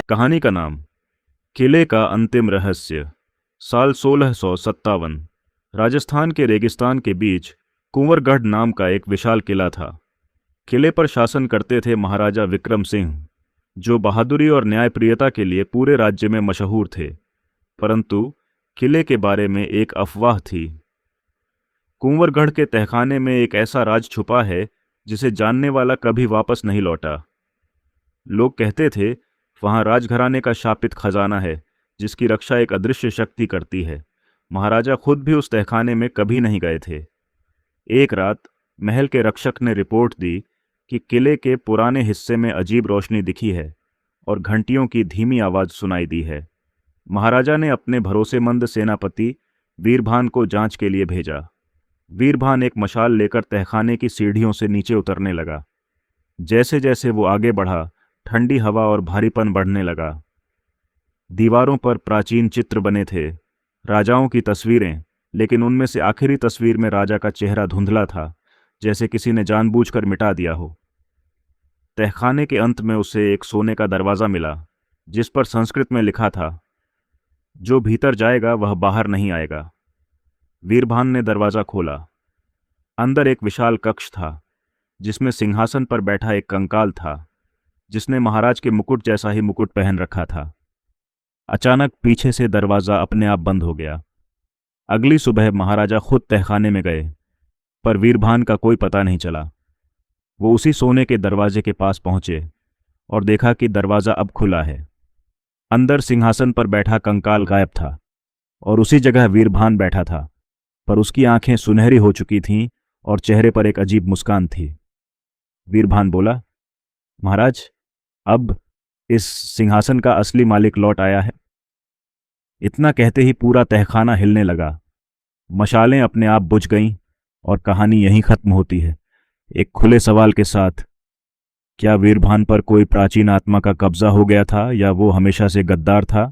कहानी का नाम किले का अंतिम रहस्य। साल 1657। राजस्थान के रेगिस्तान के बीच कुंवरगढ़ नाम का एक विशाल किला था। किले पर शासन करते थे महाराजा विक्रम सिंह, जो बहादुरी और न्यायप्रियता के लिए पूरे राज्य में मशहूर थे। परंतु किले के बारे में एक अफवाह थी। कुंवरगढ़ के तहखाने में एक ऐसा राज छुपा है जिसे जानने वाला कभी वापस नहीं लौटा। लोग कहते थे वहां राजघराने का शापित खजाना है, जिसकी रक्षा एक अदृश्य शक्ति करती है। महाराजा खुद भी उस तहखाने में कभी नहीं गए थे। एक रात महल के रक्षक ने रिपोर्ट दी कि किले के पुराने हिस्से में अजीब रोशनी दिखी है और घंटियों की धीमी आवाज सुनाई दी है। महाराजा ने अपने भरोसेमंद सेनापति वीरभान को जांच के लिए भेजा। वीरभान एक मशाल लेकर तहखाने की सीढ़ियों से नीचे उतरने लगा। जैसे जैसे वो आगे बढ़ा, ठंडी हवा और भारीपन बढ़ने लगा। दीवारों पर प्राचीन चित्र बने थे, राजाओं की तस्वीरें, लेकिन उनमें से आखिरी तस्वीर में राजा का चेहरा धुंधला था, जैसे किसी ने जानबूझकर मिटा दिया हो। तहखाने के अंत में उसे एक सोने का दरवाज़ा मिला, जिस पर संस्कृत में लिखा था, जो भीतर जाएगा वह बाहर नहीं आएगा। वीरभान ने दरवाज़ा खोला। अंदर एक विशाल कक्ष था, जिसमें सिंहासन पर बैठा एक कंकाल था, जिसने महाराज के मुकुट जैसा ही मुकुट पहन रखा था। अचानक पीछे से दरवाज़ा अपने आप बंद हो गया। अगली सुबह महाराजा खुद तहखाने में गए, पर वीरभान का कोई पता नहीं चला। वो उसी सोने के दरवाजे के पास पहुंचे और देखा कि दरवाज़ा अब खुला है। अंदर सिंहासन पर बैठा कंकाल गायब था और उसी जगह वीरभान बैठा था, पर उसकी आंखें सुनहरी हो चुकी थीं और चेहरे पर एक अजीब मुस्कान थी। वीरभान बोला, महाराज, अब इस सिंहासन का असली मालिक लौट आया है। इतना कहते ही पूरा तहखाना हिलने लगा। मशालें अपने आप बुझ गईं और कहानी यहीं खत्म होती है, एक खुले सवाल के साथ, क्या वीरभान पर कोई प्राचीन आत्मा का कब्जा हो गया था या वो हमेशा से गद्दार था?